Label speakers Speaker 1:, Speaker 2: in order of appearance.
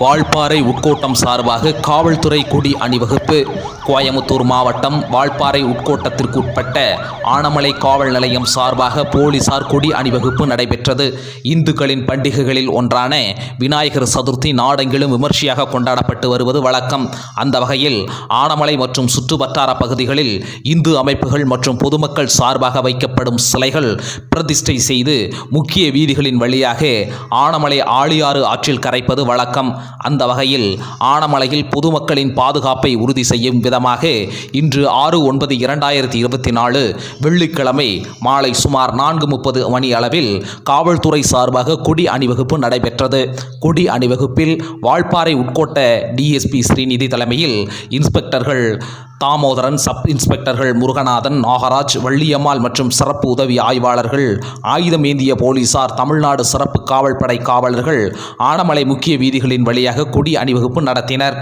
Speaker 1: வால்பாறை உட்கோட்டம் சார்பாக காவல்துறை கொடி அணிவகுப்பு. கோயமுத்தூர் மாவட்டம் வால்பாறை உட்கோட்டத்திற்கு உட்பட்ட ஆனமலை காவல் நிலையம் சார்பாக போலீசார் கொடி அணிவகுப்பு நடைபெற்றது. இந்துக்களின் பண்டிகைகளில் ஒன்றான விநாயகர் சதுர்த்தி நாடெங்கிலும் விமர்சையாக கொண்டாடப்பட்டு வருவது வழக்கம். அந்த வகையில் ஆனமலை மற்றும் சுற்றுவட்டார பகுதிகளில் இந்து அமைப்புகள் மற்றும் பொதுமக்கள் சார்பாக வைக்கப்படும் சிலைகள் பிரதிஷ்டை செய்து முக்கிய வீதிகளின் வழியாக ஆனமலை ஆழியாறு ஆற்றில் கரைப்பது வழக்கம். அந்த வகையில் ஆனமலையில் பொதுமக்களின் பாதுகாப்பை உறுதி செய்யும் விதமாக இன்று 6/9/2024 வெள்ளிக்கிழமை மாலை சுமார் 4:30 மணி அளவில் காவல்துறை சார்பாக கொடி அணிவகுப்பு நடைபெற்றது. கொடி அணிவகுப்பில் வால்பாறை உட்கோட்ட டிஎஸ்பி ஸ்ரீநிதி தலைமையில் இன்ஸ்பெக்டர்கள் தாமோதரன், சப் இன்ஸ்பெக்டர்கள் முருகநாதன், நாகராஜ், வள்ளியம்மாள் மற்றும் சிறப்பு உதவி ஆய்வாளர்கள், ஆயுதம் ஏந்திய போலீசார், தமிழ்நாடு சிறப்பு காவல்படை காவலர்கள் ஆனமலை முக்கிய வீதிகளின் வழியாக கொடி அணிவகுப்பு நடத்தினர்.